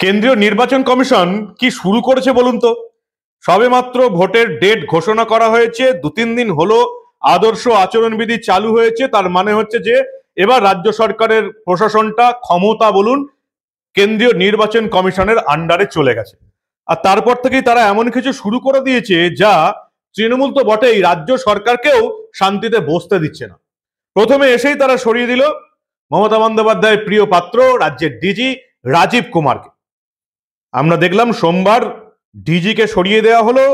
কেন্দ্রীয় নির্বাচন কমিশন কি শুরু করেছে বলুন তো। সবেমাত্র ভোটের ডেট ঘোষণা করা হয়েছে, 2-3 দিন হলো আদর্শ আচরণবিধি চালু হয়েছে। তার মানে হচ্ছে যে এবার রাজ্য সরকারের প্রশাসনটা, ক্ষমতা বলুন, কেন্দ্রীয় নির্বাচন কমিশনের আন্ডারে চলে গেছে। আর তারপর থেকেই তারা এমন কিছু শুরু করে দিয়েছে যা তৃণমূল তো বটেই, রাজ্য সরকারকেও শান্তিতে বসতে দিচ্ছে না। প্রথমে এসেই তারা সরিয়ে দিল মমতা বন্দ্যোপাধ্যায়ের প্রিয় পাত্র রাজ্যের ডিজি রাজীব কুমারকে। আমরা দেখলাম সোমবার ডিজি কে সরিয়ে দেওয়া হলো,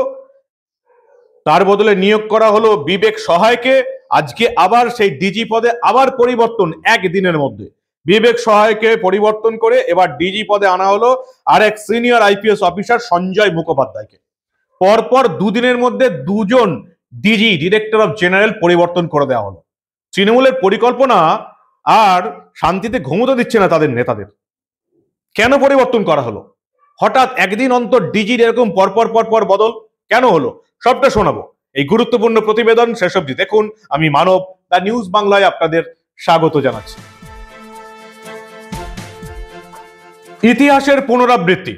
তার বদলে নিয়োগ করা হলো বিবেক সহায়কে। আজকে আবার সেই ডিজি পদে আবার পরিবর্তন, একদিনের মধ্যে বিবেক সহায়কে পরিবর্তন করে এবার ডিজি পদে আনা হলো আর এক সিনিয়র আইপিএস অফিসার সঞ্জয় মুখোপাধ্যায়কে। পরপর দুদিনের মধ্যে দুজন ডিজি, ডিরেক্টর অফ জেনারেল, পরিবর্তন করে দেওয়া হলো। তৃণমূলের পরিকল্পনা আর শান্তিতে ঘুমোতে দিচ্ছে না তাদের নেতাদের। কেন পরিবর্তন করা হলো? হঠাৎ একদিন অন্তর ডিজির এরকম পরপর পরপর বদল কেন হলো? সবটা শোনাবো এই গুরুত্বপূর্ণ প্রতিবেদন। শেষ অবধি দেখুন। আমি মানব, দ্য নিউজ বাংলায় আপনাদের স্বাগত জানাচ্ছি। ইতিহাসের পুনরাবৃত্তি।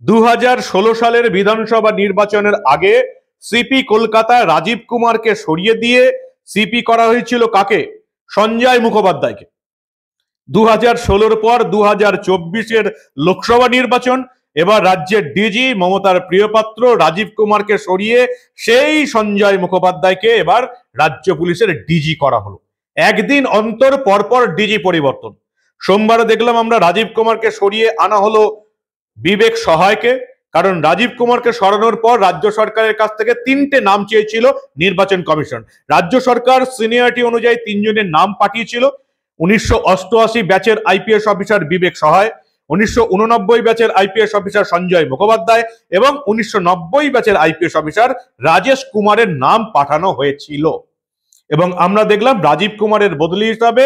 2016 সালের বিধানসভা নির্বাচনের আগে সিপি কলকাতায় রাজীব কুমারকে সরিয়ে দিয়ে সিপি করা হয়েছিল কাকে? সঞ্জয় মুখোপাধ্যায়কে। 2016-র পর 2024-এর লোকসভা নির্বাচন, এবার রাজ্যের ডিজি মমতার প্রিয়পাত্র রাজীব কুমারকে সরিয়ে সেই সঞ্জয় মুখোপাধ্যায়কে এবার রাজ্য পুলিশের ডিজি করা হলো। একদিন অন্তর পরপর ডিজি পরিবর্তন। সোমবার দেখলাম আমরা রাজীব কুমারকে সরিয়ে আনা হলো বিবেক সহায়কে। কারণ রাজীব কুমারকে সরানোর পর রাজ্য সরকারের কাছ থেকে 3টে নাম চেয়েছিল নির্বাচন কমিশন। রাজ্য সরকার সিনিয়রিটি অনুযায়ী 3 জনের নাম পাঠিয়েছিল। 1988 ব্যাচের আইপিএস অফিসার বিবেক সহায়, 1989 ব্যাচের আইপিএস অফিসার সঞ্জয় মুখোপাধ্যায় এবং 1990 ব্যাচের আইপিএস অফিসার রাজেশ কুমারের নাম পাঠানো হয়েছিল। এবং আমরা দেখলাম রাজীব কুমারের বদলি হিসাবে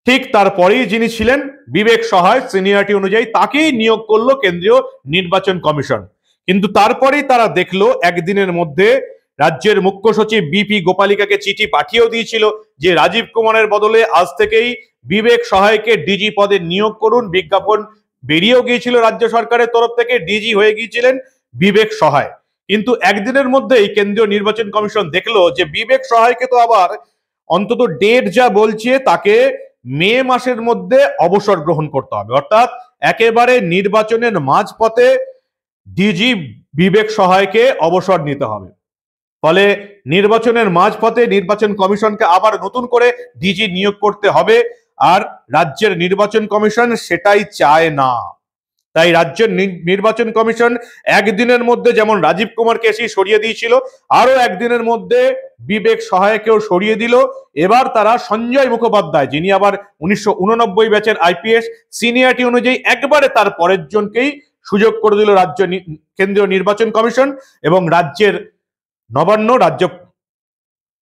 ঠিক তারপরেই যিনি ছিলেন বিবেক সহায়, সিনিয়রিটি অনুযায়ী তাকেই নিয়োগ করলো কেন্দ্রীয় নির্বাচন কমিশন। কিন্তু তারপরেই তারা দেখলো একদিনের মধ্যে রাজ্যের মুখ্য সচিব বিপি গোপালিকাকে চিঠি পাঠিয়েও দিয়েছিল যে রাজীব কুমারের বদলে আজ থেকেই বিবেক সহায়কে ডিজি পদে নিয়োগ করুন। বিজ্ঞাপন বেরিয়েও গিয়েছিল রাজ্য সরকারের তরফ থেকে, ডিজি হয়ে গিয়েছিলেন বিবেক সহায়। কিন্তু একদিনের মধ্যেই কেন্দ্রীয় নির্বাচন কমিশন দেখলো যে বিবেক সহায়কে তো আবার অন্তত ডেট যা বলছে তাকে মে মাসের মধ্যে অবসর গ্রহণ করতে হবে। অর্থাৎ একেবারে নির্বাচনের মাঝপথে ডিজি বিবেক সহায়কে অবসর নিতে হবে। ফলে নির্বাচনের মাঝপথে নির্বাচন কমিশনকে আবার নতুন করে ডিজি নিয়োগ করতে হবে, আর রাজ্যের নির্বাচন কমিশন সেটাই চায় না। তাই রাজ্যের নির্বাচন কমিশন একদিনের মধ্যে যেমন রাজীব কুমারকে এসে সরিয়ে দিয়েছিল, আরো একদিনের মধ্যে বিবেক সহায়কেও সরিয়ে দিল। এবার তারা সঞ্জয় মুখোপাধ্যায়, যিনি আবার 1989 ব্যাচের আইপিএস, সিনিয়রিটি অনুযায়ী একবারে তার পরের জনকেই সুযোগ করে দিল রাজ্য কেন্দ্রীয় নির্বাচন কমিশন। এবং রাজ্যের নবান্ন, রাজ্য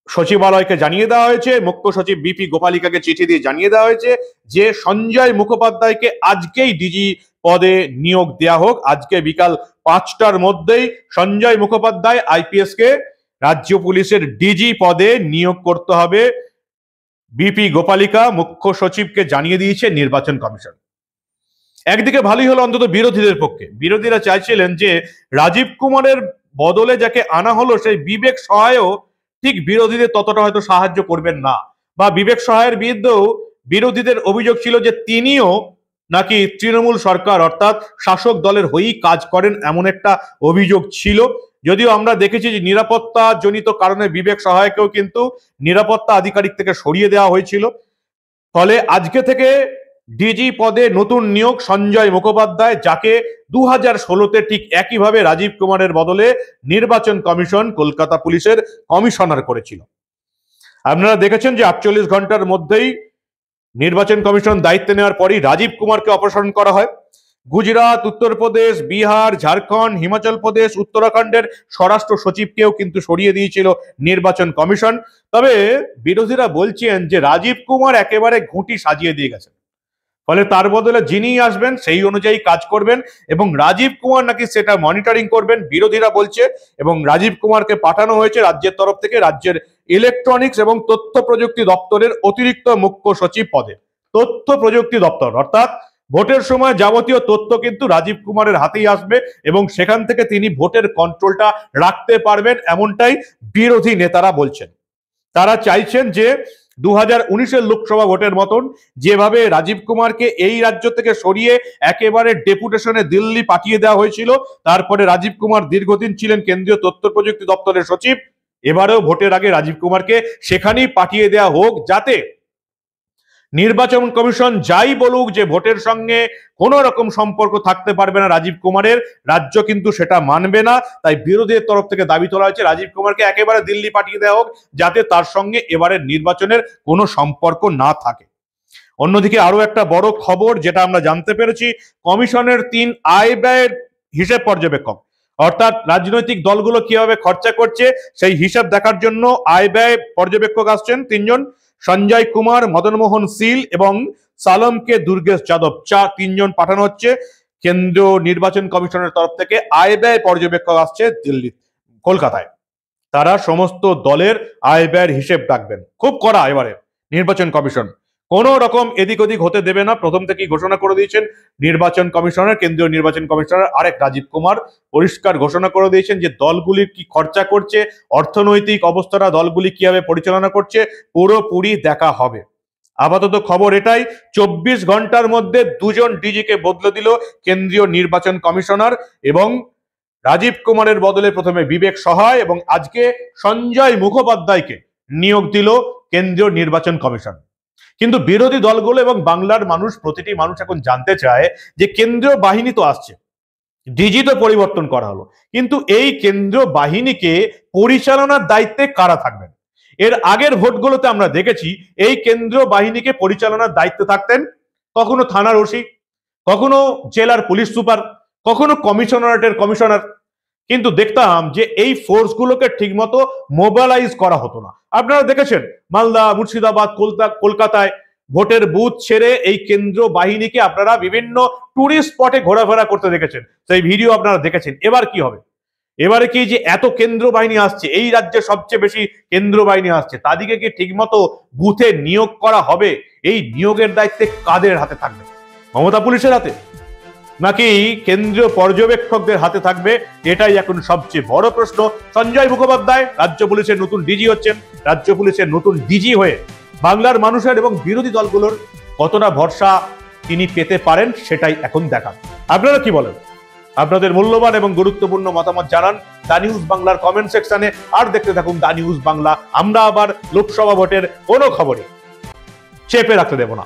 সচিবালয়কে জানিয়ে দেওয়া হয়েছে, মুখ্য সচিব বিপি গোপালিকাকে চিঠি দিয়ে জানিয়ে দেওয়া হয়েছে যে সঞ্জয় মুখোপাধ্যায়কে আজকেই ডিজি পদে নিয়োগ দেওয়া হোক। আজকে বিকাল 5টার মধ্যেই সঞ্জয় মুখোপাধ্যায় আইপিএস কে রাজ্য পুলিশের ডিজি পদে নিয়োগ করতে হবে। বিপি গোপালিকা মুখ্য সচিবকে জানিয়ে দিয়েছে নির্বাচন কমিশন। একদিকে ভালোই হলো অন্তত বিরোধীদের পক্ষে। বিরোধীরা চাইছিলেন যে রাজীব কুমারের বদলে যাকে আনা হলো সেই বিবেক সহায়ও ঠিক বিরোধীদের ততটা হয়তো সাহায্য করবেন না, বা বিবেক সহায়ের বিরুদ্ধেও বিরোধীদের অভিযোগ ছিল যে তিনিও নাকি তৃণমূল সরকার অর্থাৎ শাসক দলের হয়েই কাজ করেন, এমন একটা অভিযোগ ছিল। যদিও আমরা দেখেছি যে নিরাপত্তা জনিত কারণে বিবেক সহায়কেও কিন্তু নিরাপত্তা আধিকারিক থেকে সরিয়ে দেওয়া হয়েছিল। ফলে আজকে থেকে ডিজি পদে নতুন নিয়োগ সঞ্জয় মুখোপাধ্যায়, যাকে 2016-তে ঠিক একইভাবে রাজীব কুমারের বদলে নির্বাচন কমিশন কলকাতা পুলিশের কমিশনার করেছিল। আপনারা দেখেছেন যে 48 ঘন্টার মধ্যেই নির্বাচন কমিশন দায়িত্ব নেওয়ার পরই রাজীব কুমারকে অপসারণ করা হয়। গুজরাট, উত্তরপ্রদেশ, বিহার, ঝাড়খণ্ড, হিমাচল প্রদেশ, উত্তরাখণ্ডের স্বরাষ্ট্র সচিবকেও কিন্তু সরিয়ে দিয়েছিল নির্বাচন কমিশন। তবে বিরোধীরা বলছেন যে রাজীব কুমার একেবারে ঘুঁটি সাজিয়ে দিয়ে গেছেন, ফলে তার বদলে যিনি আসবেন সেই অনুযায়ী কাজ করবেন এবং রাজীব কুমার নাকি সেটা মনিটরিং করবেন, বিরোধীরা বলছে। এবং রাজীব কুমারকে পাঠানো হয়েছে রাজ্যের তরফ থেকে রাজ্যের ইলেকট্রনিক্স এবং তথ্য প্রযুক্তি দপ্তরের অতিরিক্ত মুখ্য সচিব পদে। তথ্য প্রযুক্তি দপ্তর অর্থাৎ ভোটের সময় যাবতীয় তথ্য কিন্তু রাজীব কুমারের হাতেই আসবে এবং সেখান থেকে তিনি ভোটের কন্ট্রোলটা রাখতে পারবেন, এমনটাই বিরোধী নেতারা বলছেন। তারা চাইছেন যে 2019-এর লোকসভা ভোটের মতন যেভাবে রাজীব কুমারকে এই রাজ্য থেকে সরিয়ে একেবারে ডেপুটেশনে দিল্লি পাঠিয়ে দেওয়া হয়েছিল, তারপরে রাজীব কুমার দীর্ঘদিন ছিলেন কেন্দ্রীয় তথ্য প্রযুক্তি দপ্তরের সচিব, এবারেও ভোটের আগে রাজীব কুমারকে সেখানেই পাঠিয়ে দেওয়া হোক, যাতে নির্বাচন কমিশন যাই বলুক যে ভোটের সঙ্গে কোন রকম সম্পর্ক থাকতে পারবে না রাজীব কুমারের, রাজ্য কিন্তু সেটা মানবে না। তাই বিরোধীদের তরফ থেকে দাবি তোলা হয়েছে রাজীব কুমারকে একেবারে দিল্লি পাঠিয়ে দেওয়া হোক, যাতে তার সঙ্গে এবারের নির্বাচনের কোনো সম্পর্ক না থাকে। অন্যদিকে আরো একটা বড় খবর যেটা আমরা জানতে পেরেছি, কমিশনের 3 আয় ব্যয়ের হিসেব পর্যবেক্ষক, অর্থাৎ রাজনৈতিক দলগুলো কিভাবে খরচা করছে সেই হিসাব দেখার জন্য আয় ব্যয় পর্যবেক্ষক আসছেন 3 জন, সঞ্জয় কুমার, মদন মোহন শীল এবং সালমকে দুর্গেশ যাদব, 3 জন পাঠানো হচ্ছে কেন্দ্রীয় নির্বাচন কমিশনের তরফ থেকে। আয় ব্যয় পর্যবেক্ষক আসছে দিল্লি, কলকাতায়। তারা সমস্ত দলের আয় ব্যয়ের হিসেব রাখবেন। খুব কড়া এবারে নির্বাচন কমিশন, কোন রকম এদিক ওদিক হতে দেবে না। প্রথম থেকেই ঘোষণা করে দিয়েছেন নির্বাচন কমিশনার, কেন্দ্রীয় নির্বাচন কমিশনার আরেক রাজীব কুমার পরিষ্কার ঘোষণা করে দিয়েছেন যে দলগুলি কি খরচা করছে, অর্থনৈতিক অবস্থাটা দলগুলি কিভাবে পরিচালনা করছে পুরোপুরি দেখা হবে। আপাতত খবর এটাই, 24 ঘন্টার মধ্যে 2 জন ডিজিকে বদলে দিল কেন্দ্রীয় নির্বাচন কমিশনার এবং রাজীব কুমারের বদলে প্রথমে বিবেক সহায় এবং আজকে সঞ্জয় মুখোপাধ্যায়কে নিয়োগ দিল কেন্দ্রীয় নির্বাচন কমিশন। কিন্তু বিরোধী দলগুলো এবং বাংলার মানুষ, প্রতিটি মানুষ এখন জানতে চায় যে কেন্দ্রীয় বাহিনী তো আসছে, ডিজি তো পরিবর্তন করা হলো, কিন্তু এই কেন্দ্রীয় বাহিনীকে পরিচালনার দায়িত্বে কারা থাকবেন? এর আগের ভোটগুলোতে আমরা দেখেছি এই কেন্দ্রীয় বাহিনীকে পরিচালনার দায়িত্বে থাকতেন কখনো থানার ওসি, কখনো জেলার পুলিশ সুপার, কখনো কমিশনারেটের কমিশনার, কিন্তু দেখতাম যে এই ফোর্সগুলোকে ঠিকমতো মোবিলাইজ করা হতো না। আপনারা দেখেছেন মালদা, মুর্শিদাবাদ, কলকাতায় ভোটের বুথ ছেড়ে এই কেন্দ্র বাহিনীকে আপনারা বিভিন্ন টুরিস্ট স্পটে ঘোরাফেরা করতে দেখেছেন, সেই ভিডিও আপনারা দেখেছেন। এবার কি হবে? এবারে কি যে এত কেন্দ্র বাহিনী আসছে, এই রাজ্যে সবচেয়ে বেশি কেন্দ্র বাহিনী আসছে, তাদেরকে কি ঠিকমতো বুথে নিয়োগ করা হবে? এই নিয়োগের দায়িত্বে কাদের হাতে থাকবে? মমতা পুলিশের হাতে নাকি কেন্দ্রীয় পর্যবেক্ষকদের হাতে থাকবে? এটাই এখন সবচেয়ে বড় প্রশ্ন। সঞ্জয় মুখোপাধ্যায় রাজ্য পুলিশের নতুন ডিজি হচ্ছেন, রাজ্য পুলিশের নতুন ডিজি হয়ে বাংলার মানুষের এবং বিরোধী দলগুলোর কতটা ভরসা তিনি পেতে পারেন সেটাই এখন দেখান। আপনারা কি বলেন? আপনাদের মূল্যবান এবং গুরুত্বপূর্ণ মতামত জানান দা নিউজ বাংলার কমেন্ট সেকশনে। আর দেখতে থাকুন দা নিউজ বাংলা। আমরা আবার লোকসভা ভোটের কোনো খবরে চেপে রাখতে দেব না।